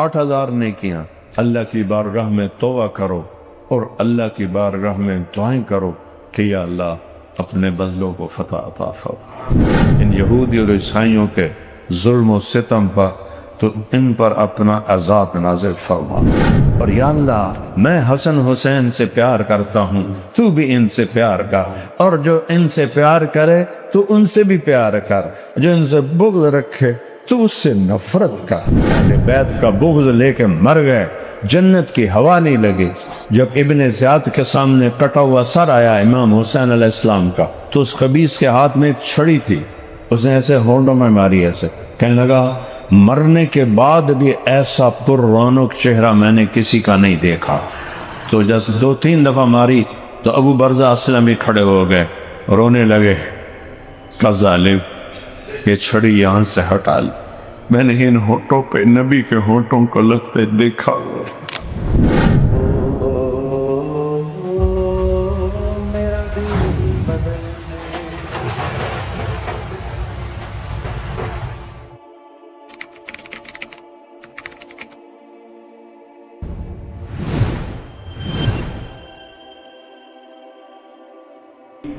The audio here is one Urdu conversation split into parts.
8,000 نیکیاں اللہ کی بارگاہ میں توبہ کرو اور اللہ کی بارگاہ میں دعائیں کرو کہ یا اللہ اپنے بندوں کو فتح عطا فرما۔ ان یہودی اور عیسائیوں کے ظلم و ستم پر تو ان پر اپنا عذاب نازل فرما، اور یا اللہ میں حسن حسین سے پیار کرتا ہوں، تو بھی ان سے پیار کر، اور جو ان سے پیار کرے تو ان سے بھی پیار کر، جو ان سے بغض رکھے تو اس سے نفرت کر۔ اہل بیت کا بغض لے کے مر گئے، جنت کی ہوا نہیں لگی۔ جب ابن زیاد کے سامنے کٹا ہوا سر آیا امام حسین علیہ السلام کا، تو اس خبیث کے ہاتھ میں ایک چھڑی تھی، اس نے ایسے ہونٹوں میں ماری، ایسے کہنے لگا مرنے کے بعد بھی ایسا پر رونق چہرہ میں نے کسی کا نہیں دیکھا۔ تو جیسے 2-3 دفعہ ماری تو ابو برزہ اسلمی کھڑے ہو گئے، رونے لگے، کہ ظالم یہ چھڑی یہاں سے ہٹا لی، میں نے ان ہونٹوں پہ نبی کے ہونٹوں کو لگتے دیکھا۔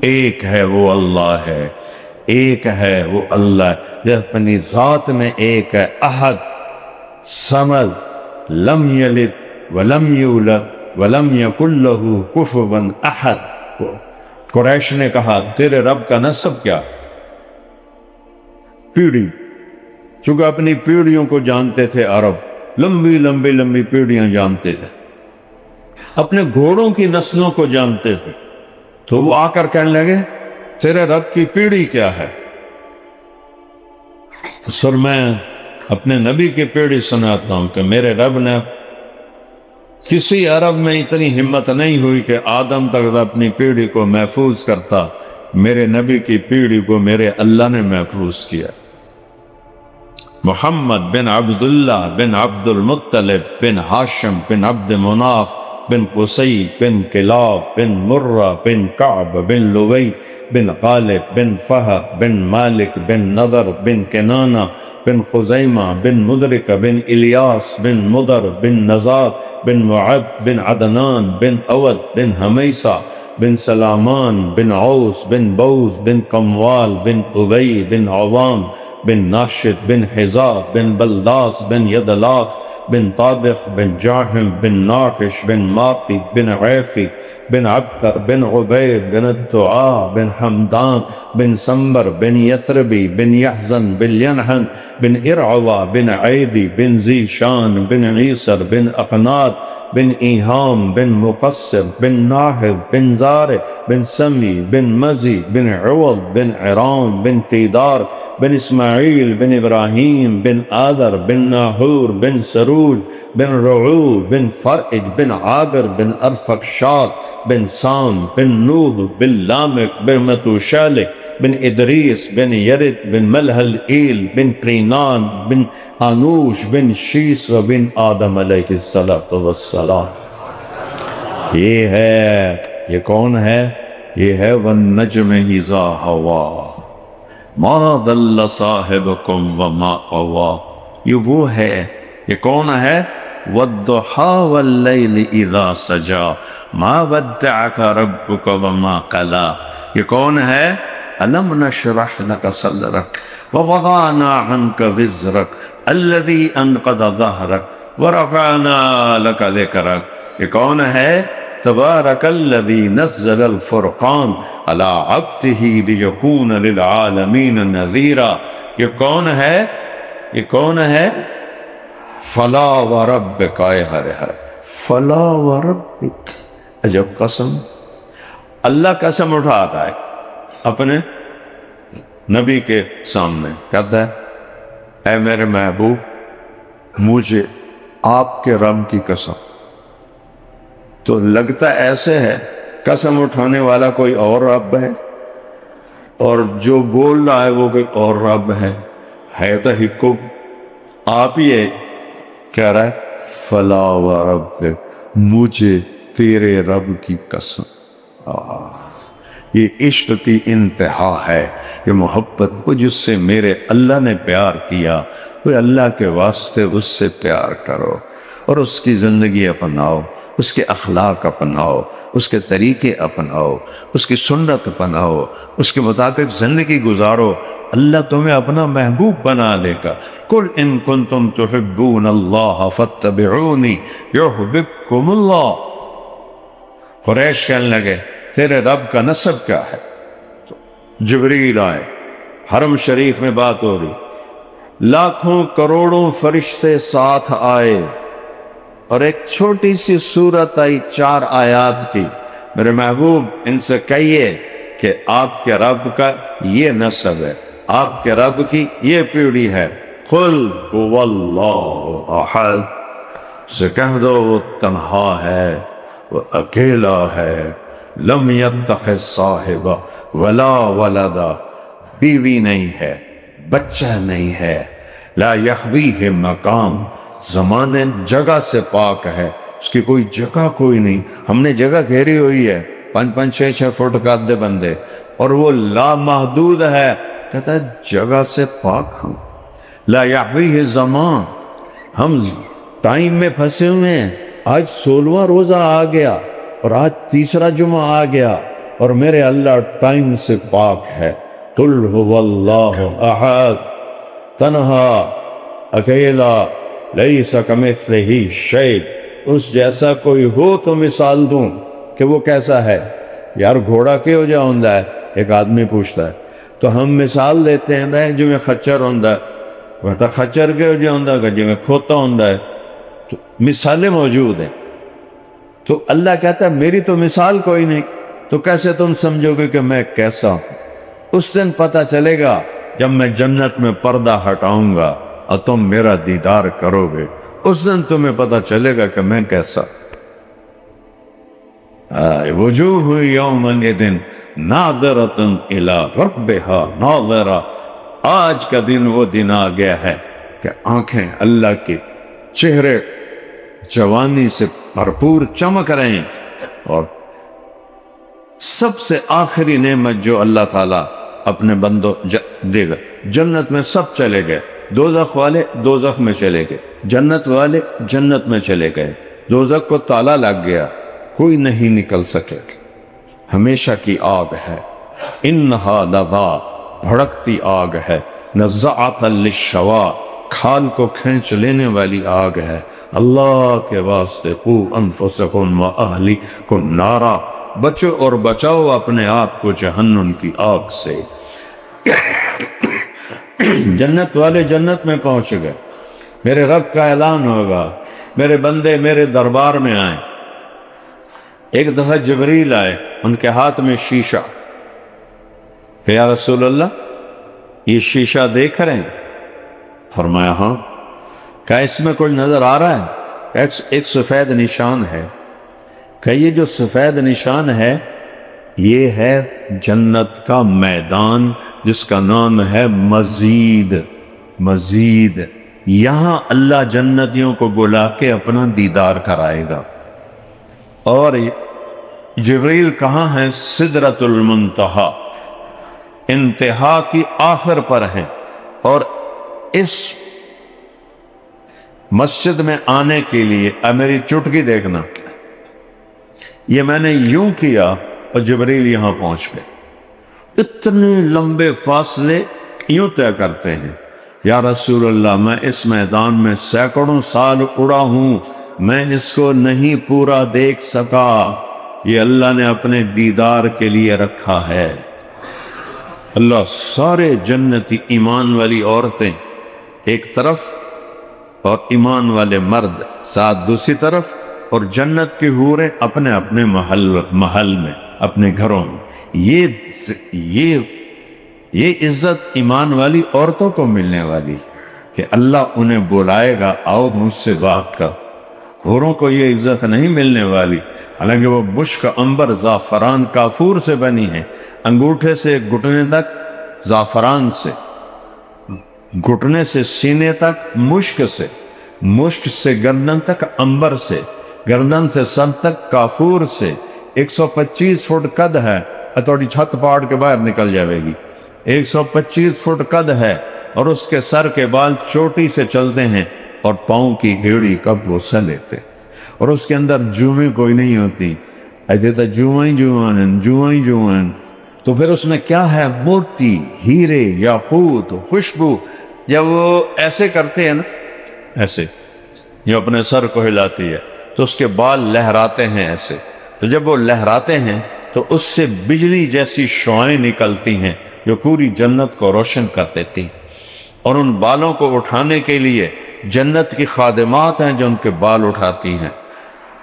ایک ہے وہ اللہ ہے، ایک ہے وہ اللہ، جو اپنی ذات میں ایک ہے، احد صمد لم یلد ولم یولد ولم یکن لہ کفوا احد۔ قریش نے کہا تیرے رب کا نسب کیا؟ پیڑھی، چونکہ اپنی پیڑھیوں کو جانتے تھے عرب، لمبی لمبی لمبی پیڑھیاں جانتے تھے، اپنے گھوڑوں کی نسلوں کو جانتے تھے، تو وہ آ کر کہنے لگے تیرے رب کی پیڑھی کیا ہے؟ سر میں اپنے نبی کی پیڑھی سناتا ہوں کہ میرے رب نے، کسی عرب میں اتنی ہمت نہیں ہوئی کہ آدم تک اپنی پیڑھی کو محفوظ کرتا، میرے نبی کی پیڑھی کو میرے اللہ نے محفوظ کیا۔ محمد بن عبداللہ بن عبد المطلب بن ہاشم بن عبد مناف بن قصی بن کلاب بن مرہ بن کعب بن لوی بن غالب بن فہد بن مالک بن نضر بن کنانہ بن خزیمہ بن مدرک بن الیاس بن مدر بن نزار بن معد بن عدنان بن اود بن حمیسہ بن سلامان بن عوس بن بوز بن قموال بن ابی بن عوام بن ناشد بن حزا بن بلداس بن یدلاف بن طابخ بن جاہم بن ناقش بن ماقی بن عیفی بن عبقر بن عبید بن الدعاء بن حمدان بن سنبر بن یثربی بن یحزن بن ینحن بن ارعوا بن عیدی بن زیشان بن عیسر بن اقناد بن ایہام بن مقصر بن ناحد بن زارع بن سمی بن مزی بن عوض بن عرام بن تیدار بن اسماعیل بن ابراہیم بن آدر بن ناحور بن سروج بن رعو بن فرج بن عابر بن ارفقشاد بن سام بن نوح بن لامک بن متوشالک بن ادریس بن یرد بن ملحل ایل بن قینان بن انوش بن شیس و بن آدم علیہ السلام۔ یہ ہے، یہ کون ہے؟ یہ ہے والنجم اذا ہوا ما ضل صاحبکم وما غوی، یہ وہ ہے، یہ کون ہے؟ والضحی واللیل اذا سجا ما ودعک ربک وما قلی، یہ کون ہے؟ الم نشرح لک صدرک ووضعنا عنک وزرک الذی انقض ظہرک ورفعنا لک ذکرک، یہ کون ہے؟ تبارک الذی نزل الفرقان علی عبدہ لیکون للعالمین نذیرا، یہ کون ہے؟ یہ کون ہے؟ فلا وربک، اے ہرے ہر فلا وربک، عجب قسم، اللہ قسم اٹھاتا ہے اپنے نبی کے سامنے، کہتا ہے اے میرے محبوب مجھے آپ کے رب کی قسم۔ تو لگتا ایسے ہے قسم اٹھانے والا کوئی اور رب ہے، اور جو بول رہا ہے وہ کوئی اور رب ہے تو حکم آپ ہی ہے، کہہ رہا ہے فلا وربک، مجھے تیرے رب کی قسم۔ یہ عشق کی انتہا ہے، یہ محبت کو جس سے میرے اللہ نے پیار کیا وہ اللہ کے واسطے اس سے پیار کرو اور اس کی زندگی اپناؤ، اس کے اخلاق اپناؤ، اس کے طریقے اپناؤ، اس کی سنت اپناؤ، اس کے مطابق زندگی گزارو، اللہ تمہیں اپنا محبوب بنا لے گا۔ قل ان کنتم تحبون اللہ فاتبعونی یحببکم اللہ۔ قریش کہنے لگے تیرے رب کا نسب کیا ہے؟ جبریل آئے، حرم شریف میں بات ہو رہی، لاکھوں کروڑوں فرشتے ساتھ آئے اور ایک چھوٹی سی سورت آئی 4 آیات کی، میرے محبوب ان سے کہیے کہ آپ کے رب کا یہ نسب ہے، آپ کے رب کی یہ پیڑھی ہے۔ قل هو اللہ احد، سے کہہ دو وہ تنہا ہے، وہ اکیلا ہے، لم یتخذ صاحبہ ولا ولدا، بیوی نہیں ہے، بچہ نہیں ہے، لا یحویہ مقام، زمانے جگہ سے پاک ہے، اس کی کوئی جگہ کوئی نہیں، ہم نے جگہ گھیری ہوئی ہے 5-5 6-6 فٹ کا ادھے بندے، اور وہ لامحدود ہے، کہتا ہے جگہ سے پاک ہم، لا یحویہ زمان، ہم ٹائم میں پھنسے ہوئے ہیں، آج 16واں روزہ آ گیا اور آج 3را جمعہ آ گیا اور میرے اللہ ٹائم سے پاک ہے۔ قل هو اللہ احد، تنہا، اکیلا، لیس کمثلہ شیء، اس جیسا کوئی ہو تو مثال دوں کہ وہ کیسا ہے؟ یار گھوڑا کے ہو جا ہوندہ ہے، ایک آدمی پوچھتا ہے، تو ہم مثال دیتے ہیں بھائی جو میں خچر ہوندہ ہے، وہ تو خچر کے ہو جا ہوندہ ہے، جو میں کھوتا ہوندہ ہے، تو مثالیں موجود ہیں۔ تو اللہ کہتا ہے میری تو مثال کوئی نہیں، تو کیسے تم سمجھو گے کہ میں کیسا ہوں؟ اس دن پتہ چلے گا جب میں جنت میں پردہ ہٹاؤں گا اور تم میرا دیدار کرو گے، اس دن تمہیں پتہ چلے گا کہ میں کیسا۔ وجوہ یومئذ ناظرۃ الی ربہا ناظرہ، آج کا دن وہ دن آ گیا ہے کہ آنکھیں اللہ کے چہرے جوانی سے بھرپور چمک رہے ہیں، اور سب سے آخری نعمت جو اللہ تعالیٰ اپنے بندوں دے گا، جنت میں سب چلے گئے، دوزخ والے دوزخ میں چلے گئے، جنت والے جنت میں چلے گئے، دوزخ کو تالا لگ گیا، کوئی نہیں نکل سکے، ہمیشہ کی آگ ہے، انہا لظا، بھڑکتی آگ ہے، نزعۃ للشوا، کھال کو کھینچ لینے والی آگ ہے۔ اللہ کے واسطے قو انفسکم و اہلیکم نارا، بچو اور بچاؤ اپنے آپ کو جہنم کی آگ سے۔ جنت والے جنت میں پہنچ گئے، میرے رب کا اعلان ہوگا، میرے بندے میرے دربار میں آئیں۔ ایک دفعہ جبریل آئے، ان کے ہاتھ میں شیشہ، کہ یا رسول اللہ یہ شیشہ دیکھ رہے ہیں؟ فرمایا ہاں۔ کہا اس میں کوئی نظر آ رہا ہے؟ ایک سفید نشان ہے۔ کہ یہ جو سفید نشان ہے یہ ہے جنت کا میدان جس کا نام ہے مزید۔ مزید، یہاں اللہ جنتیوں کو بلا کے اپنا دیدار کرائے گا۔ اور جبریل کہاں ہے؟ سدرۃ المنتہا، انتہا کی آخر پر ہیں، اور اس مسجد میں آنے کے لیے اب میری چٹکی دیکھنا، یہ میں نے یوں کیا اور جبریل یہاں پہنچ گئے۔ اتنے لمبے فاصلے یوں طے کرتے ہیں، یا رسول اللہ میں اس میدان میں سینکڑوں سال اڑا ہوں، میں اس کو نہیں پورا دیکھ سکا، یہ اللہ نے اپنے دیدار کے لیے رکھا ہے۔ اللہ سارے جنتی ایمان والی عورتیں ایک طرف اور ایمان والے مرد ساتھ دوسری طرف، اور جنت کی حوریں اپنے اپنے محل میں، اپنے گھروں میں۔ یہ عزت ایمان والی عورتوں کو ملنے والی کہ اللہ انہیں بلائے گا آؤ مجھ سے بات کر۔ حوروں کو یہ عزت نہیں ملنے والی، حالانکہ وہ مشک عنبر زعفران کافور سے بنی ہیں، انگوٹھے سے گھٹنے تک زعفران سے، گھٹنے سے سینے تک مشک سے، مشک سے گردن تک عنبر سے، گردن سے سر تک کافور سے۔ 125 فٹ قد ہے، تھوڑی چھت پاڑ کے باہر نکل جاوے گی۔ 125 فٹ قد ہے، اور اس کے سر کے بال چوٹی سے چلتے ہیں اور پاؤں کی ایڑی کا بوسہ لیتے، اور اس کے اندر جوئیں کوئی نہیں ہوتی، ایسے تو جوئیں تو پھر اس میں کیا ہے؟ موتی، ہیرے، یاقوت، خوشبو۔ جب وہ ایسے کرتے ہیں نا، ایسے یہ اپنے سر کو ہلاتی ہے تو اس کے بال لہراتے ہیں ایسے، تو جب وہ لہراتے ہیں تو اس سے بجلی جیسی شعاعیں نکلتی ہیں جو پوری جنت کو روشن کر دیتی، اور ان بالوں کو اٹھانے کے لیے جنت کی خادمات ہیں جو ان کے بال اٹھاتی ہیں،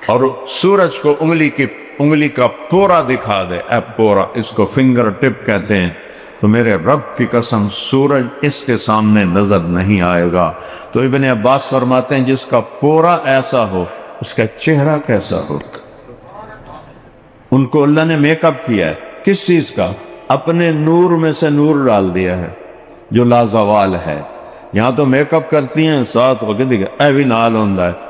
اور سورج کو انگلی کا پورا دکھا دے، اے پورا، اس کو فنگر ٹپ کہتے ہیں، تو میرے رب کی قسم سورج اس کے سامنے نظر نہیں آئے گا۔ تو ابن عباس فرماتے ہیں جس کا پورا ایسا ہو اس کا چہرہ کیسا ہوگا؟ ان کو اللہ نے میک اپ کیا ہے، کس چیز کا؟ اپنے نور میں سے نور ڈال دیا ہے جو لازوال ہے۔ یہاں تو میک اپ کرتی ہیں ساتھ ہو کے دیکھا اے بھی نال ہوندہ ہے،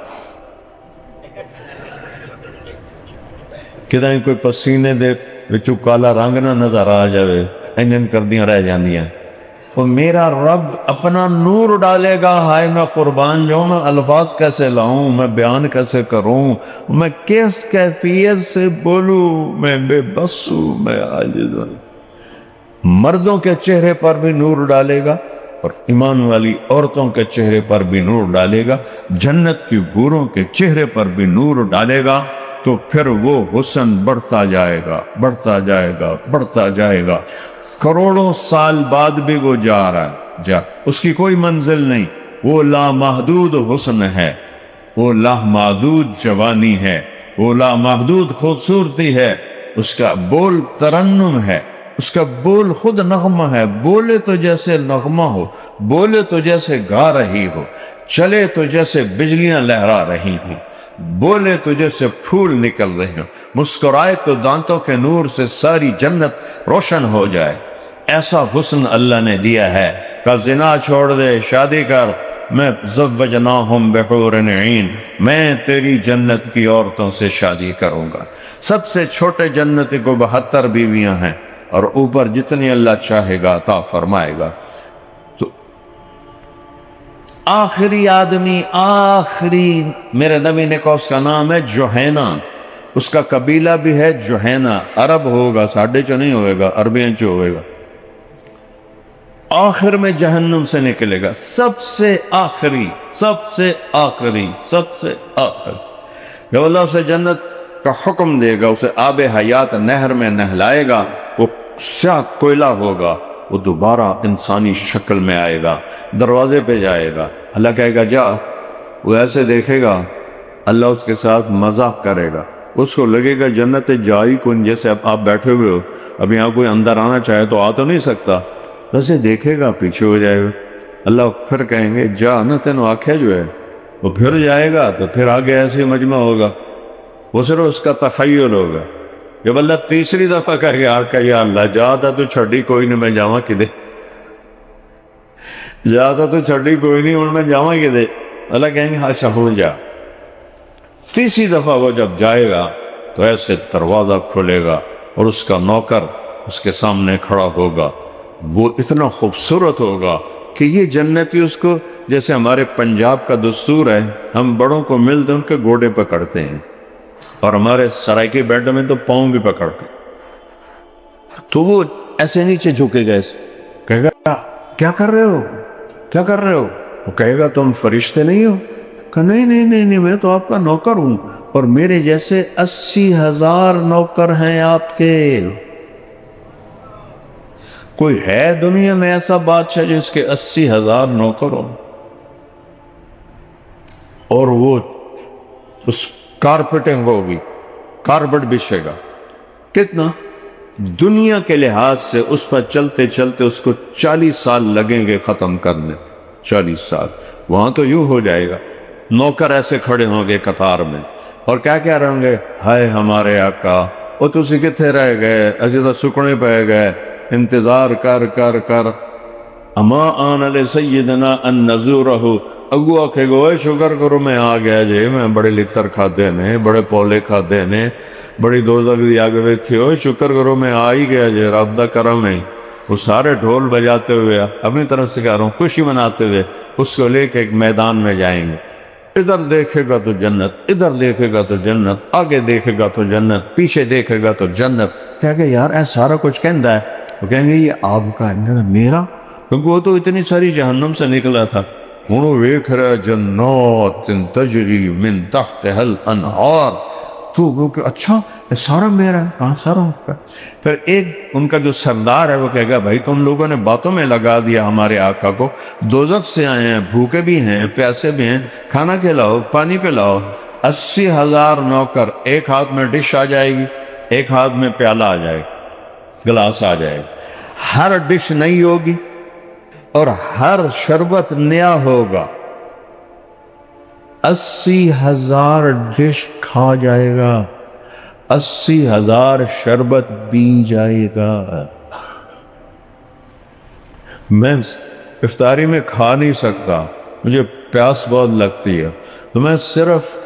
کہ کوئی پسینے دے وچوں کالا رنگ نہ نظر آ جائے، انجن کر دیاں رہ جاندیاں۔ وہ میرا رب اپنا نور ڈالے گا، ہائے میں قربان جاؤں، میں الفاظ کیسے لاؤں، میں بیان کیسے کروں، میں کس کیفیت سے بولوں، میں بے بس ہوں، میں عاجز ہوں۔ مردوں کے چہرے پر بھی نور ڈالے گا اور ایمان والی عورتوں کے چہرے پر بھی نور ڈالے گا، جنت کی حوروں کے چہرے پر بھی نور ڈالے گا، تو پھر وہ حسن بڑھتا جائے گا، بڑھتا جائے گا، بڑھتا جائے گا۔ کروڑوں سال بعد بھی وہ جا رہا ہے، اس کی کوئی منزل نہیں، وہ لامحدود حسن ہے، وہ لامحدود جوانی ہے، وہ لامحدود خوبصورتی ہے، اس کا بول ترنم ہے، اس کا بول خود نغمہ ہے، بولے تو جیسے نغمہ ہو، بولے تو جیسے گا رہی ہو، چلے تو جیسے بجلیاں لہرا رہی ہوں، بولے تو جیسے پھول نکل رہے ہوں، مسکرائے تو دانتوں کے نور سے ساری جنت روشن ہو جائے۔ ایسا حسن اللہ نے دیا ہے کہ زنا چھوڑ دے، شادی کر، میں زوجناہم بحور عین، میں تیری جنت کی عورتوں سے شادی کروں گا۔ سب سے چھوٹے جنتی کو 72 بیویاں ہیں، اور اوپر جتنی اللہ چاہے گا عطا فرمائے گا۔ تو آخری آدمی، آخری، میرے نبی نے کہا اس کا نام ہے جوہینہ، اس کا قبیلہ بھی ہے جوہینہ، عرب ہوگا، ساڑھے چو نہیں ہوئے گا، عربیاں چو ہوئے گا، آخر میں جہنم سے نکلے گا، سب سے آخری، سب سے آخری، سب سے آخری۔ جب اللہ اسے جنت کا حکم دے گا، اسے آب حیات نہر میں نہلائے گا، وہ سیاہ کوئلہ ہوگا، وہ دوبارہ انسانی شکل میں آئے گا، دروازے پہ جائے گا، اللہ کہے گا جا، وہ ایسے دیکھے گا، اللہ اس کے ساتھ مزاق کرے گا، اس کو لگے گا جنت جائی کن، جیسے اب آپ بیٹھے ہوئے ہو، اب یہاں کوئی اندر آنا چاہے تو آ تو نہیں سکتا، ویسے دیکھے گا پیچھے ہو جائے گا، اللہ پھر کہیں گے جا نا، تینوں آنکھیں جو ہے، وہ پھر جائے گا تو پھر آگے ایسے مجمع ہوگا، وہ صرف اس کا تخیل ہوگا۔ جب اللہ تیسری دفعہ کہے گا کہ یا اللہ جاتا تو چھڑی کوئی نہیں، میں جاواں کدے، جاتا تو چھڑی کوئی نہیں، اور میں جاواں کدے، اللہ کہیں گے اچھا ہو جا۔ تیسری دفعہ وہ جب جائے گا تو ایسے دروازہ کھلے گا اور اس کا نوکر اس کے سامنے کھڑا ہوگا، وہ اتنا خوبصورت ہوگا کہ یہ جنتی اس کو، جیسے ہمارے پنجاب کا دستور ہے، ہم بڑوں کو ملتے ان کے گوڑے پکڑتے ہیں، اور ہمارے سرائکی بیڈ میں تو پاؤں بھی پکڑتے، تو وہ ایسے نیچے جھکے گا، کہے گا کیا کر رہے ہو، کیا کر رہے ہو؟ وہ کہے گا تم فرشتے نہیں ہو؟ کہ نہیں نہیں نہیں نہیں، میں تو آپ کا نوکر ہوں، اور میرے جیسے 80,000 نوکر ہیں آپ کے۔ کوئی ہے دنیا میں ایسا بادشاہ جس کے 80,000 نوکر ہوں؟ اور وہ اس کارپیٹنگ ہوگی، کارپٹ بچھے گا، کتنا؟ دنیا کے لحاظ سے اس پر چلتے چلتے اس کو 40 سال لگیں گے ختم کرنے، 40 سال۔ وہاں تو یوں ہو جائے گا، نوکر ایسے کھڑے ہوں گے قطار میں، اور کیا کہہ رہے ہوں گے، ہائے ہمارے آقا، وہ تسی کتھے رہ گئے، اجے تو سکنے پہ گئے، انتظار کر کر کر، اما آن علی سیدنا ان نزورہ، اگو آکھے گو اے شکر کرو میں آ گیا جے، میں بڑے لتر کھاتے نے، بڑے پولے کھاتے نے، بڑی دوزہ بھی آگے بیٹھی ہوئے، شکر کرو میں آ ہی گیا جے، رب دا کرم ہے۔ وہ سارے ڈھول بجاتے ہوئے اپنی طرف سے کہہ رہا ہوں خوشی مناتے ہوئے اس کو لے کے ایک میدان میں جائیں گے. ادھر دیکھے گا تو جنت، ادھر دیکھے گا تو جنت، آگے دیکھے گا تو جنت، پیچھے دیکھے گا تو جنت. کہہ گے یار اے سارا کچھ کہندا ہے. وہ کہیں گے یہ آپ کا ہے. میرا؟ کیونکہ وہ تو اتنی ساری جہنم سے نکلا تھا. ہوں ویکھ رہا جنات تجری من تحتها الانہار. تو وہ کہ اچھا یہ سارا میرا ہے. کہاں سارا؟ پھر ایک ان کا جو سردار ہے وہ کہے گا بھائی تم لوگوں نے باتوں میں لگا دیا ہمارے آقا کو، دوزخ سے آئے ہیں، بھوکے بھی ہیں، پیاسے بھی ہیں، کھانا کھلاؤ، پانی پلاؤ. 80,000 نوکر، ایک ہاتھ میں ڈش آ جائے گی، ایک ہاتھ میں پیالہ آ جائے گا، گلاس آ جائے گا. ہر ڈش نئی ہوگی اور ہر شربت نیا ہوگا. 80,000 ڈش کھا جائے گا، 80,000 شربت پی جائے گا. میں افطاری میں کھا نہیں سکتا، مجھے پیاس بہت لگتی ہے، تو میں صرف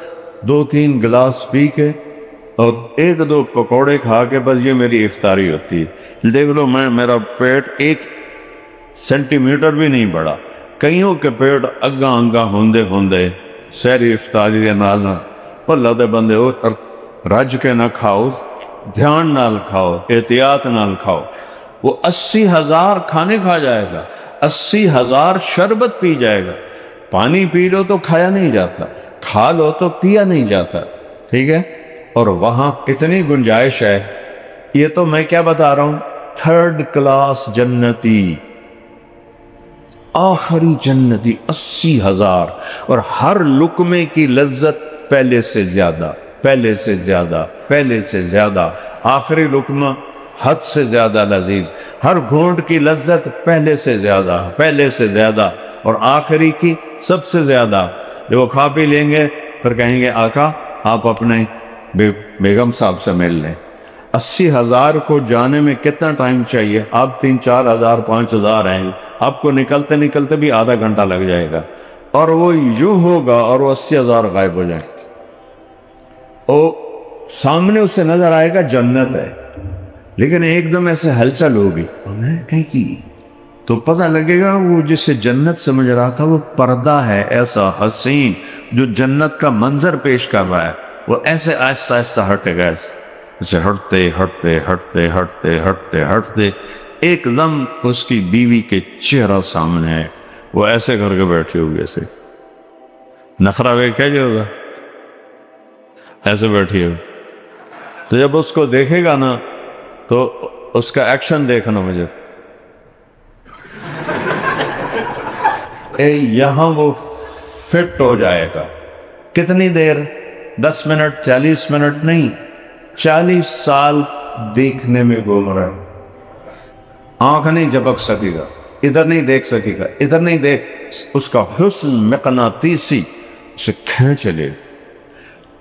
2-3 گلاس پی کے اور 1-2 پکوڑے کھا کے بس یہ میری افطاری ہوتی ہے. دیکھ لو میرا پیٹ 1 سینٹی میٹر بھی نہیں بڑھا. کئیوں کے پیٹ اگاں انگاں ہوندے سہری افطاری کے نال اللہ دے بندے ہو رج کے نہ کھاؤ، دھیان نال کھاؤ، احتیاط نال کھاؤ. وہ 80,000 کھانے کھا جائے گا، 80,000 شربت پی جائے گا. پانی پی لو تو کھایا نہیں جاتا، کھا لو تو پیا نہیں جاتا. ٹھیک ہے؟ اور وہاں اتنی گنجائش ہے. یہ تو میں کیا بتا رہا ہوں، 3rd کلاس جنتی، آخری جنتی 80,000. اور ہر لقمے کی لذت پہلے سے زیادہ، پہلے سے زیادہ، پہلے سے زیادہ. آخری لقمہ حد سے زیادہ لذیذ. ہر گھونٹ کی لذت پہلے سے زیادہ، پہلے سے زیادہ، اور آخری کی سب سے زیادہ. جب وہ کھا پی لیں گے پھر کہیں گے آقا آپ اپنے بیگم صاحب سے مل لیں. 80,000 کو جانے میں کتنا ٹائم چاہیے؟ آپ 3-4 ہزار 5 ہزار ہیں، آپ کو نکلتے نکلتے بھی آدھا گھنٹہ لگ جائے گا. اور وہ یوں ہوگا اور وہ 80,000 غائب ہو جائیں. اور سامنے اسے نظر آئے گا جنت ہے، لیکن ایک دم ایسے ہلچل ہوگی تو پتہ لگے گا وہ جسے جنت سمجھ رہا تھا وہ پردہ ہے ایسا حسین جو جنت کا منظر پیش کر رہا ہے. وہ ایسے آہستہ آہستہ ہٹے گا، اسے ہٹتے ہٹتے ہٹتے ہٹتے ہٹتے ہٹتے ایک دم اس کی بیوی کے چہرہ سامنے ہے. وہ ایسے کر کے بیٹھی ہوگی، ایسے نخرہ کیا جو ہوگا، ایسے بیٹھی ہوگی. تو جب اس کو دیکھے گا نا تو اس کا ایکشن دیکھنا مجھے. یہاں وہ فٹ ہو جائے گا. کتنی دیر؟ 10 منٹ، 40 منٹ نہیں، 40 سال دیکھنے میں گم رہا ہے. آنکھ نہیں جھپک سکے گا، ادھر نہیں دیکھ سکے گا، ادھر نہیں دیکھ. اس کا حسن مقناطیسی اسے کھینچ لے.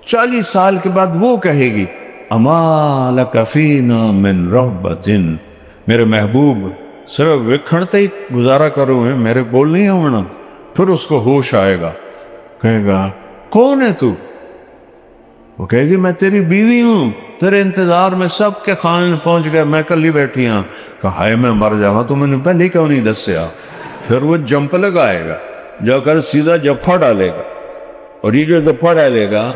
40 سال کے بعد وہ کہے گی اما لک فینا من رغبت، میرے محبوب صرف وکھڑتے ہی گزارا کرو ہیں، میرے بول نہیں ہونا. پھر اس کو ہوش آئے گا، کہے گا کون ہے تو؟ وہ کہے گی میں تیری بیوی ہوں، تیرے انتظار میں سب کے خانے پہنچ گئے، میں کلی بیٹھی ہوں. کہا ہائے میں مر جاؤں، تو میں نے پہلے کیوں نہیں دسیا؟ پھر وہ جمپ لگائے گا، جا کر سیدھا جفا ڈالے گا. اور یہ جو جفا ڈالے گا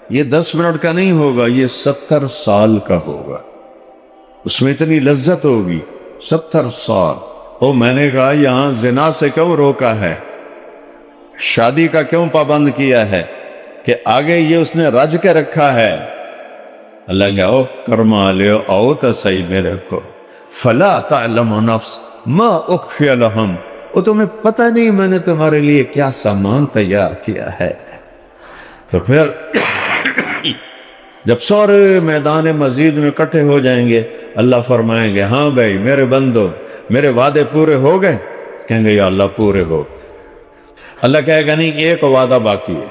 یہ 10 منٹ کا نہیں ہوگا، یہ 70 سال کا ہوگا. اس میں اتنی لذت ہوگی. 70 سال. او میں نے کہا یہاں زنا سے کیوں روکا ہے، شادی کا کیوں پابند کیا ہے، کہ آگے یہ اس نے رج کے رکھا ہے. اللہ کہ او کرما لیو او تو صحیح میرے کو. فلا تعلم نفس ما اخفی لہم، وہ تمہیں پتہ نہیں میں نے تمہارے لیے کیا سامان تیار کیا ہے. تو پھر جب سارے میدان مزید میں اکٹھے ہو جائیں گے اللہ فرمائیں گے ہاں بھائی میرے بندو میرے وعدے پورے ہو گئے؟ کہیں گے یا اللہ پورے ہو. اللہ کہے گا نہیں ایک وعدہ باقی ہے.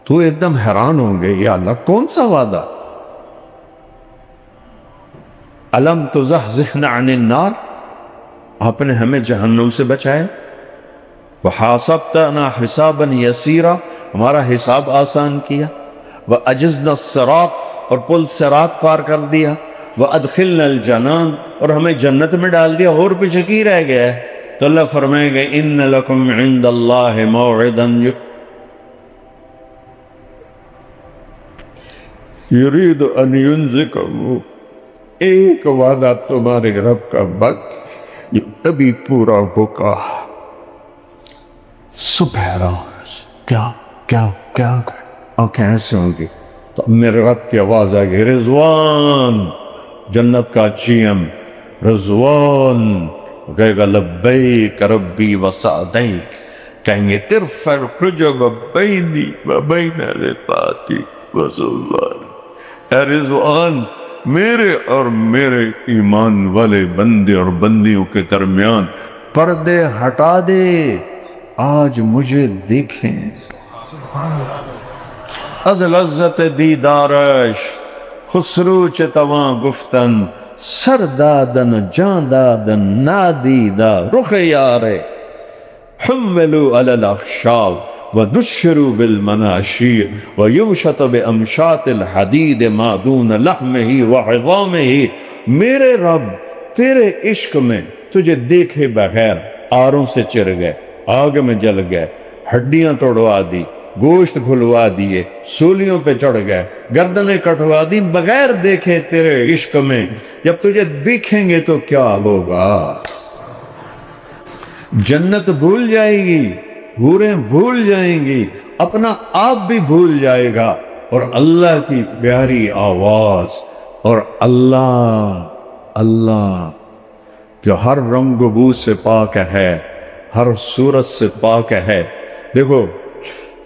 تو ایک دم حیران ہوں گے یا اللہ کون سا وعدہ؟ الم تزحزحنا عن النار، آپ نے ہمیں جہنم سے بچائے. وحاسبتنا حسابا یسیرا، ہمارا حساب آسان کیا. وَأَجِزْنَا الصِّرَاطَ، اور پل صراط پار کر دیا. وَأَدْخِلْنَا الْجَنَانَ، اور ہمیں جنت میں ڈال دیا، اور پیچھے کی رہ گیا ہے؟ تو اللہ فرمائے گا إِنَّ لَكُمْ عِنْدَ اللَّهِ مَوْعِدًا يُرِيدُ أَنْ يُنْزِكَكُمْ، ایک وعدہ تمہارے رب کا بس یہ ابھی پورا ہوگا۔ سبحان اللہ، کیا آنکھیں ایسے ہوں گی تو میرے رب کی آواز آئے گی، رضوان، جنت کا چیم رضوان، کہے گا لبیک ربی وسعدیک، کہیں گے ترفع الحجب بینی وبین رضاتی وسلطان، اے رضوان، میرے اور میرے ایمان والے بندے اور بندیوں کے درمیان پردے ہٹا دے، آج مجھے دیکھیں۔ از لذت دیدارش خسرو چتواں گفتن، سر دادن جان دادن نادیدہ رخ یارے، حملوا علی الاخشاب ونشروا بالمناشیر ویمشط بامشاط الحدید ما دون لحمہ وعظامہ۔ میرے رب تیرے عشق میں تجھے دیکھے بغیر آروں سے چر گئے، آگ میں جل گئے، ہڈیاں توڑوا دی، گوشت کھلوا دیے، سولیوں پہ چڑھ گئے، گردنیں کٹوا دی، بغیر دیکھے تیرے عشق میں۔ جب تجھے دیکھیں گے تو کیا ہوگا؟ جنت بھول جائے گی، حوریں بھول جائیں گی، اپنا آپ بھی بھول جائے گا، اور اللہ کی پیاری آواز، اور اللہ جو ہر رنگ و بو سے پاک ہے، ہر صورت سے پاک ہے۔ دیکھو،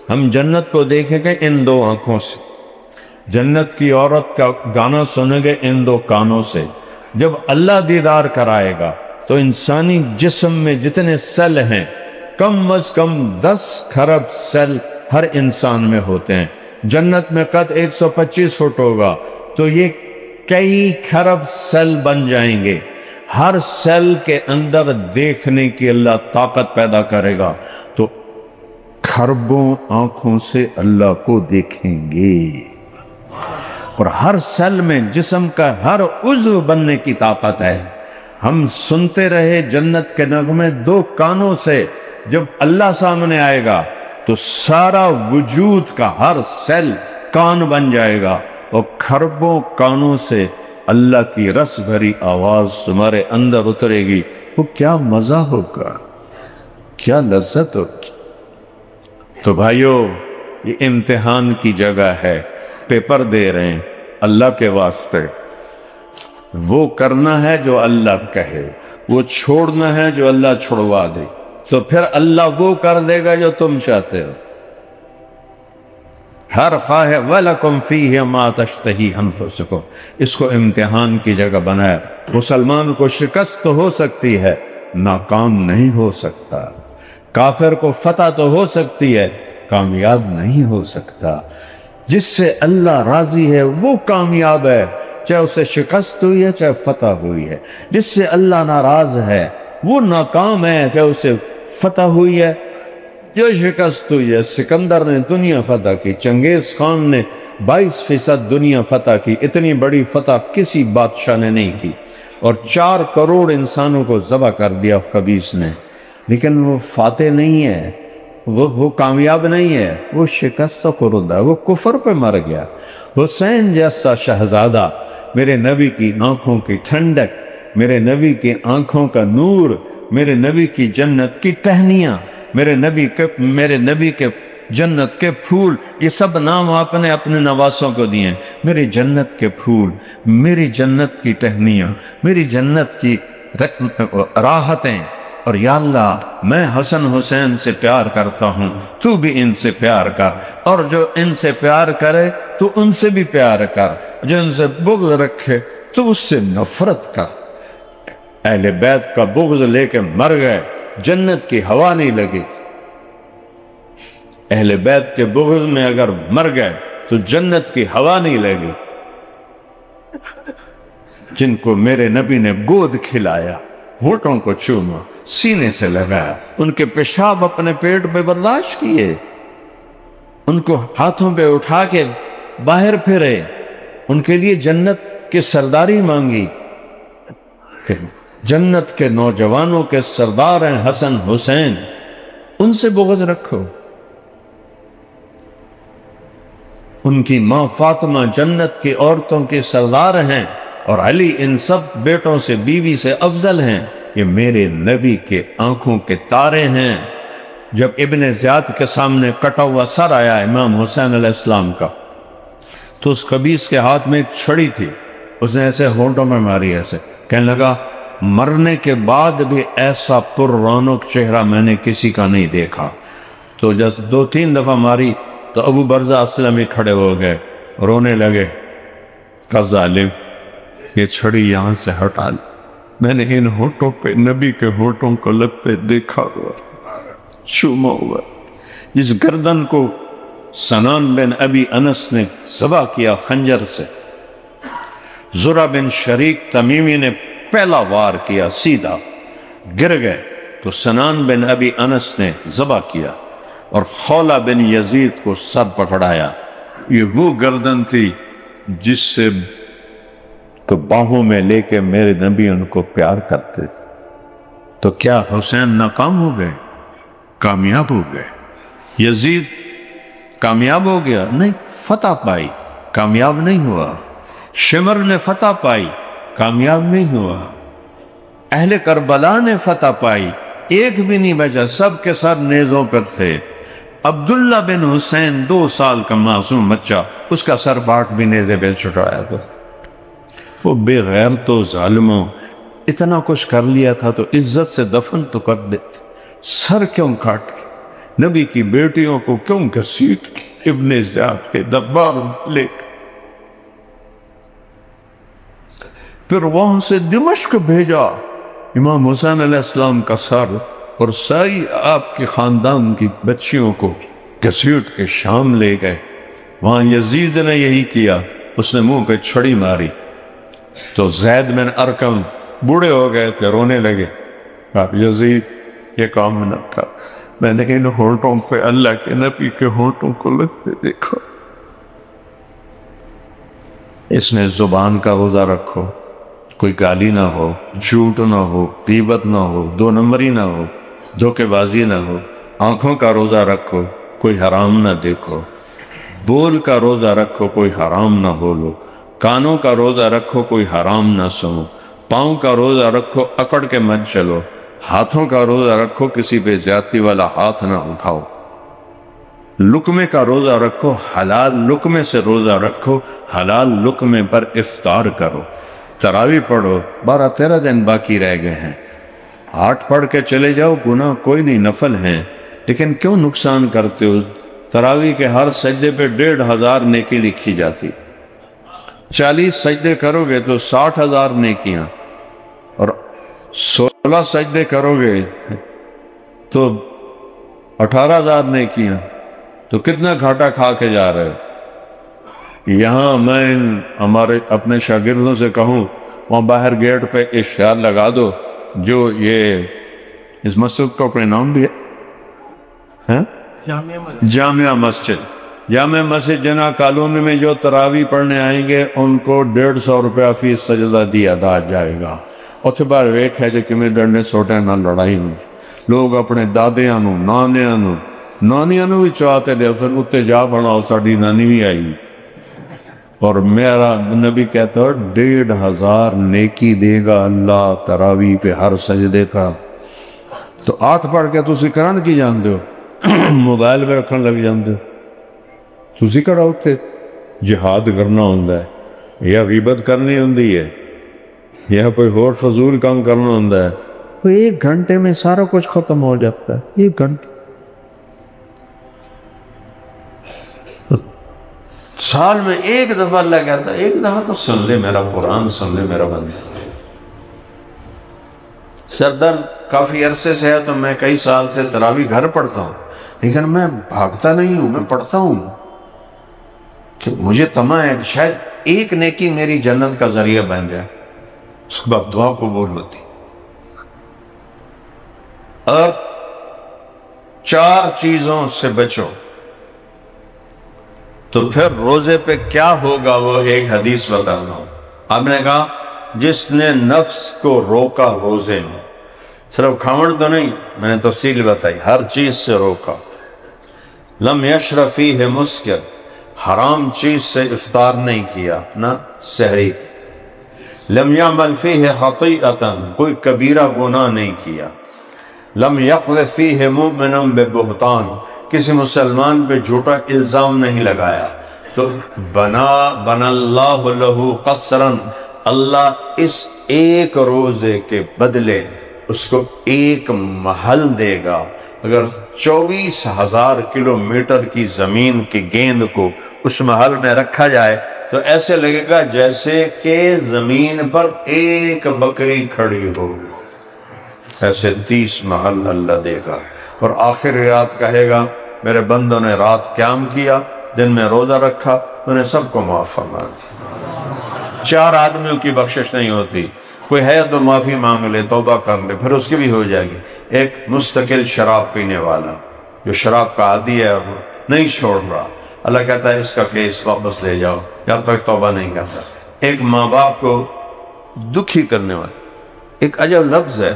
ہم جنت کو دیکھیں گے ان دو آنکھوں سے، جنت کی عورت کا گانا سنیں گے ان دو کانوں سے۔ جب اللہ دیدار کرائے گا تو انسانی جسم میں جتنے سیل ہیں، کم از کم 10 کھرب سیل ہر انسان میں ہوتے ہیں۔ جنت میں قد 125 فٹ ہوگا تو یہ کئی کھرب سیل بن جائیں گے۔ ہر سیل کے اندر دیکھنے کی اللہ طاقت پیدا کرے گا، تو کھربوں آنکھوں سے اللہ کو دیکھیں گے، اور ہر سیل میں جسم کا ہر عضو بننے کی طاقت ہے۔ ہم سنتے رہے جنت کے نغمے 2 کانوں سے، جب اللہ سامنے آئے گا تو سارا وجود کا ہر سیل کان بن جائے گا، اور کھربوں کانوں سے اللہ کی رس بھری آواز تمہارے اندر اترے گی۔ وہ کیا مزہ ہوگا، کیا لذت ہوگی۔ تو بھائیو، یہ امتحان کی جگہ ہے، پیپر دے رہے ہیں اللہ کے واسطے۔ وہ کرنا ہے جو اللہ کہے، وہ چھوڑنا ہے جو اللہ چھڑوا دے، تو پھر اللہ وہ کر دے گا جو تم چاہتے ہو۔ ہر خواہ وَلَكُمْ فِيهِ مَا تَشْتَهِي أَنفُسُكُمْ، اس کو امتحان کی جگہ بنایا۔ مسلمان کو شکست تو ہو سکتی ہے، ناکام نہیں ہو سکتا۔ کافر کو فتح تو ہو سکتی ہے، کامیاب نہیں ہو سکتا۔ جس سے اللہ راضی ہے وہ کامیاب ہے، چاہے اسے شکست ہوئی ہے چاہے فتح ہوئی ہے۔ جس سے اللہ ناراض ہے وہ ناکام ہے، چاہے اسے فتح ہوئی ہے جو شکست ہوئی ہے۔ سکندر نے دنیا فتح کی، چنگیز خان نے 22% دنیا فتح کی، اتنی بڑی فتح کسی بادشاہ نے نہیں کی، اور 4 کروڑ انسانوں کو ذبح کر دیا خبیث نے، لیکن وہ فاتح نہیں ہے، وہ کامیاب نہیں ہے، وہ شکست خوردہ، وہ کفر پہ مر گیا۔ حسین جیسا شہزادہ، میرے نبی کی آنکھوں کی ٹھنڈک، میرے نبی کی آنکھوں کا نور، میرے نبی کی جنت کی ٹہنیاں، میرے نبی کے جنت کے پھول، یہ سب نام آپ نے اپنے نواسوں کو دیے ہیں۔ میری جنت کے پھول، میری جنت کی ٹہنیاں، میری جنت کی راحتیں، اور یا اللہ میں حسن حسین سے پیار کرتا ہوں، تو بھی ان سے پیار کر، اور جو ان سے پیار کرے تو ان سے بھی پیار کر، جو ان سے بغض رکھے تو اس سے نفرت کر۔ اہل بیت کا بغض لے کے مر گئے، جنت کی ہوا نہیں لگی۔ اہل بیت کے بغض میں اگر مر گئے تو جنت کی ہوا نہیں لگی۔ جن کو میرے نبی نے گود کھلایا، ہونٹوں کو چوما، سینے سے لگایا، ان کے پیشاب اپنے پیٹ پہ برداشت کیے، ان کو ہاتھوں پہ اٹھا کے باہر پھرے، ان کے لیے جنت کی سرداری مانگی کہ جنت کے نوجوانوں کے سردار ہیں حسن حسین، ان سے بغض رکھو. ان کی ماں فاطمہ جنت کی عورتوں کے سردار ہیں، اور علی ان سب بیٹوں سے بیوی سے افضل ہیں. یہ میرے نبی کے آنکھوں کے تارے ہیں. جب ابن زیاد کے سامنے کٹا ہوا سر آیا امام حسین علیہ السلام کا، تو اس خبیث کے ہاتھ میں ایک چھڑی تھی، اس نے ایسے ہونٹوں میں ماری، ایسے کہنے لگا مرنے کے بعد بھی ایسا پر رونق چہرہ میں نے کسی کا نہیں دیکھا. تو جب 2-3 دفعہ ماری تو ابو برزہ اسلمی کھڑے ہو گئے، رونے لگے. کہ ظالم، یہ چھڑی یہاں سے ہٹا لی، میں نے ان ہونٹوں پہ نبی کے ہونٹوں کو لگتے دیکھا ہوا، چوما ہوا. جس گردن کو سنان بن ابی انس نے ذبح کیا خنجر سے، زرع بن شریک تمیمی نے پہلا وار کیا، سیدھا گر گئے تو سنان بن ابی انس نے ذبح کیا، اور خولہ بن یزید کو سر پکڑایا. یہ وہ گردن تھی جس سے باہوں میں لے کے میرے نبی ان کو پیار کرتے تھے. تو کیا حسین ناکام ہو گئے؟ کامیاب ہو گئے. یزید کامیاب ہو گیا؟ نہیں، فتح پائی، کامیاب نہیں ہوا. شمر نے فتح پائی، کامیاب نہیں ہوا. اہل کربلا نے فتح پائی، ایک بھی نہیں بچا، سب کے سر نیزوں پر تھے. عبداللہ بن حسین 2 سال کا معصوم بچہ، اس کا سر باٹ بھی نیزے پہ چڑھایا تھا. وہ بے غیر تو ظالموں اتنا کچھ کر لیا تھا تو عزت سے دفن تو کر دیتے، سر کیوں کاٹ کے؟ نبی کی بیٹیوں کو کیوں گھسیٹ کے ابن زیاد کے دربار میں لے کے پھر وہاں سے دمشق بھیجا امام حسین علیہ السلام کا سر، اور ساری آپ کے خاندان کی بچیوں کو گھسیٹ کے شام لے گئے. وہاں یزید نے یہی کیا، اس نے منہ پہ چھڑی ماری تو زید بن ارکم بوڑھے ہو گئے تھے، رونے لگے. آپ یزید یہ کام نہ کر، میں نے ان ہونٹوں پہ اللہ کے نبی کے ہونٹوں کو لگتے دیکھا. اس نے زبان کا روزہ رکھو، کوئی گالی نہ ہو، جھوٹ نہ ہو، غیبت نہ ہو، 2 نمبری نہ ہو، دھوکے بازی نہ ہو. آنکھوں کا روزہ رکھو، کوئی حرام نہ دیکھو. بول کا روزہ رکھو، کوئی حرام نہ بولو. کانوں کا روزہ رکھو، کوئی حرام نہ سنو. پاؤں کا روزہ رکھو، اکڑ کے مت چلو. ہاتھوں کا روزہ رکھو، کسی پہ زیادتی والا ہاتھ نہ اٹھاؤ. لقمے کا روزہ رکھو، حلال لقمے سے روزہ رکھو، حلال لقمے پر افطار کرو. تراویح پڑھو، 12-13 دن باقی رہ گئے ہیں، 8 پڑھ کے چلے جاؤ، گناہ کوئی نہیں، نفل ہیں. لیکن کیوں نقصان کرتے ہو؟ تراویح کے ہر سجدے پہ 1500 نیکی لکھی جاتی. 40 سجدے کرو گے تو 60,000 نیکیاں، اور 16 سجدے کرو گے تو 18,000 نیکیاں. تو کتنا گھاٹا کھا کے جا رہے ہو؟ یہاں میں ہمارے اپنے شاگردوں سے کہوں، وہاں باہر گیٹ پہ اشتہار لگا دو، جو یہ اس مسجد کو اپنے نام بھی ہے جامعہ مسجد جنا کالونی میں جو تراویح پڑھنے آئیں گے ان کو 150 روپیہ فیس سجدہ دیا جائے گا. اتھے بار ویک ہے کہ میں ڈرنے سوٹے نہ لڑائی ہوں. لوگ اپنے دادیاں نو، نانیاں نو بھی چاہتے دے، پھر اتنے جا بناؤ، ساڑی نانی بھی آئی. اور میرا نبی کہتا ہے 1,500 نیکی دے گا اللہ تراویح پہ ہر سجدے کا. تو آٹھ پڑھ کے تسی کرن کی جاندے ہو؟ موبائل پہ رکھن لگ جاندے ہو. تسی کڑا ہوتے جہاد کرنا ہوندہ ہے، یا غیبت کرنی ہوندی ہے، یا کوئی اور فضول کام کرنا ہوندہ ہے. تو 1 گھنٹے میں سارا کچھ ختم ہو جاتا ہے. 1 گھنٹے سال میں 1 دفعہ اللہ کہتا ہے 1 دفعہ تو سن لے میرا قرآن، سن لے میرا بندہ. سردر کافی عرصے سے ہے تو میں کئی سال سے تراویح گھر پڑھتا ہوں، لیکن میں بھاگتا نہیں ہوں، میں پڑھتا ہوں کہ مجھے طمع ہے شاید ایک نیکی میری جنت کا ذریعہ بن جائے، اس کے بعد دعا قبول ہوتی. اب 4 چیزوں سے بچو تو پھر روزے پہ کیا ہوگا وہ ایک حدیث بتانا ہوں. آپ نے کہا جس نے نفس کو روکا روزے میں، صرف کھاون تو نہیں، میں نے تفصیل بتائی، ہر چیز سے روکا، لم یشرب فیہ مسکر، حرام چیز سے افطار نہیں کیا نہ سحری، لم یعمل فیہ خطیئۃ، کوئی کبیرہ گناہ نہیں کیا، لم یقذف فیہ مؤمنا ببہتان، کسی مسلمان پہ جھوٹا الزام نہیں لگایا، تو بنا اللہ لہ قصرا، اللہ اس ایک روزے کے بدلے اس کو ایک محل دے گا۔ اگر 24,000 کلومیٹر کی زمین کی گیند کو اس محل میں رکھا جائے تو ایسے لگے گا جیسے کہ زمین پر ایک بکری کھڑی ہو، ایسے 30 محل اللہ دے گا۔ اور آخر رات کہے گا میرے بندوں نے رات قیام کیا، دن میں روزہ رکھا، انہیں سب کو معاف فرما دیا۔ 4 آدمیوں کی بخشش نہیں ہوتی، کوئی ہے تو معافی مانگ لے، توبہ کر لے، پھر اس کی بھی ہو جائے گی۔ ایک مستقل شراب پینے والا جو شراب کا عادی ہے وہ نہیں چھوڑ رہا، اللہ کہتا ہے اس کا کیس واپس لے جاؤ جب تک توبہ نہیں کرتا۔ ایک ماں باپ کو دکھی کرنے والا، ایک عجب لفظ ہے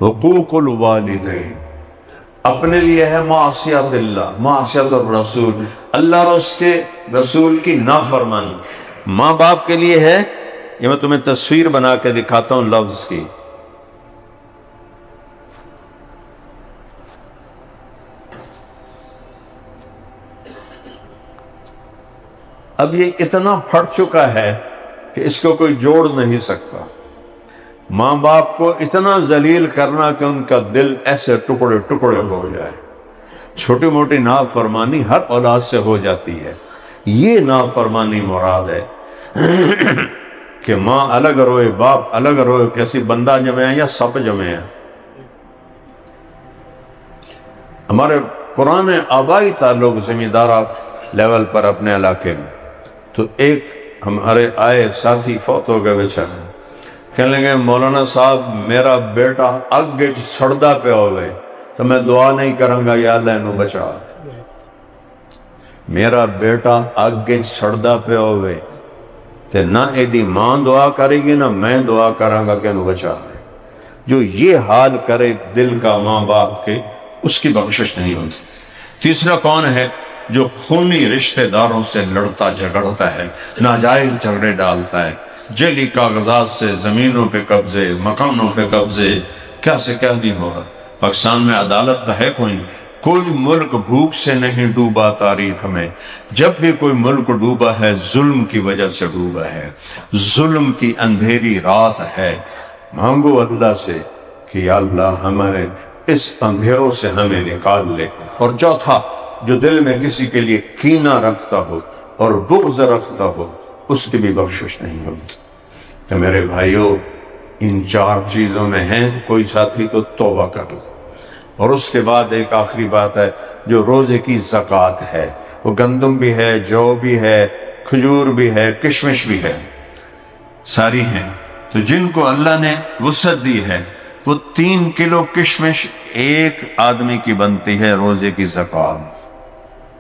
حقوق الوالدین، اپنے لیے ہے معصیت اللہ، معصیت الرسول، اللہ اور اس کے رسول کی نافرمانی۔ ماں باپ کے لیے ہے، یہ میں تمہیں تصویر بنا کے دکھاتا ہوں لفظ کی، اب یہ اتنا پھٹ چکا ہے کہ اس کو کوئی جوڑ نہیں سکتا۔ ماں باپ کو اتنا ذلیل کرنا کہ ان کا دل ایسے ٹکڑے ٹکڑے ہو جائے۔ چھوٹی موٹی نافرمانی ہر اولاد سے ہو جاتی ہے، یہ نافرمانی مراد ہے کہ ماں الگ روئے، باپ الگ روئے، کیسی بندہ جمے ہیں یا سب جمے ہیں۔ ہمارے پرانے آبائی تعلق زمیندارہ لیول پر اپنے علاقے میں، تو ایک ہمارے آئے ساتھی فوت ہو گئے بیچارے، کہنے لگے مولانا صاحب میرا بیٹا اگ سڑدا پہ ہوئے تو میں دعا نہیں کروں گا یا اللہ انہوں بچا۔ میرا بیٹا اگ سڑدا پہ ہوئے تو نہ ایدی ماں دعا کرے گی نہ میں دعا کراں گا کہ انہوں بچا۔ جو یہ حال کرے دل کا ماں باپ کے، اس کی بخشش نہیں ہوتی۔ تیسرا کون ہے؟ جو خونی رشتہ داروں سے لڑتا جھگڑتا ہے، ناجائز جھگڑے ڈالتا ہے، جعلی کاغذات سے زمینوں پہ قبضے، مکانوں پہ قبضے، کیا سے کیا نہیں ہو رہا۔ پاکستان میں عدالت تو ہے کوئی نہیں، کوئی ملک بھوک سے نہیں ڈوبا تاریخ میں، جب بھی کوئی ملک ڈوبا ہے ظلم کی وجہ سے ڈوبا ہے، ظلم کی اندھیری رات ہے۔ مانگو اللہ سے کہ یا اللہ ہمارے اس اندھیروں سے ہمیں نکال لے۔ اور چوتھا، جو دل میں کسی کے لیے کینہ رکھتا ہو اور بغض رکھتا ہو، اس کی بھی بخشش نہیں ہوتی۔ تو میرے بھائیوں، ان 4 چیزوں میں ہیں، کوئی ساتھی تو توبہ کر لو۔ اور اس کے بعد ایک آخری بات ہے جو روزے کی زکوٰۃ ہے، وہ گندم بھی ہے، جو بھی ہے، کھجور بھی ہے، کشمش بھی ہے، ساری ہیں۔ تو جن کو اللہ نے وسعت دی ہے وہ 3 کلو کشمش ایک آدمی کی بنتی ہے روزے کی زکوٰۃ،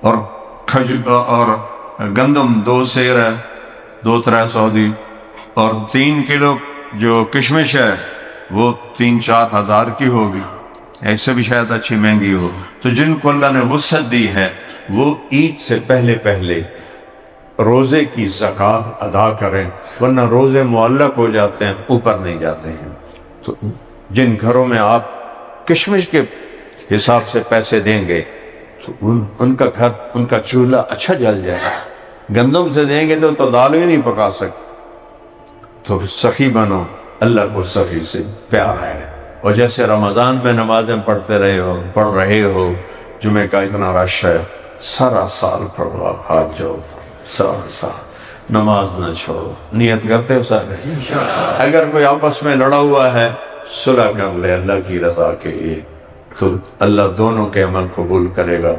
اور گندم 2 سیر ہے، 2-3 سعودی، اور 3 کلو جو کشمش ہے وہ 3-4 ہزار کی ہوگی، ایسے بھی شاید اچھی مہنگی ہو۔ تو جن کو اللہ نے وسعت دی ہے وہ عید سے پہلے پہلے روزے کی زکوٰۃ ادا کریں، ورنہ روزے معلق ہو جاتے ہیں، اوپر نہیں جاتے ہیں۔ تو جن گھروں میں آپ کشمش کے حساب سے پیسے دیں گے تو ان کا گھر، ان کا چولہا اچھا جل جائے گا۔ گندم سے دیں گے تو دال بھی نہیں پکا سکتے۔ تو سخی بنو، اللہ کو سخی سے پیار ہے۔ اور جیسے رمضان میں نمازیں پڑھ رہے ہو، جمعہ کا اتنا رش ہے، سارا سال پڑھو، آپ ہاتھ جاؤ، سارا سال نماز نہ چھوڑو۔ نیت کرتے ہو سارے؟ اگر کوئی آپس میں لڑا ہوا ہے صلح کر لے اللہ کی رضا کے لیے، تو اللہ دونوں کے عمل قبول کرے گا۔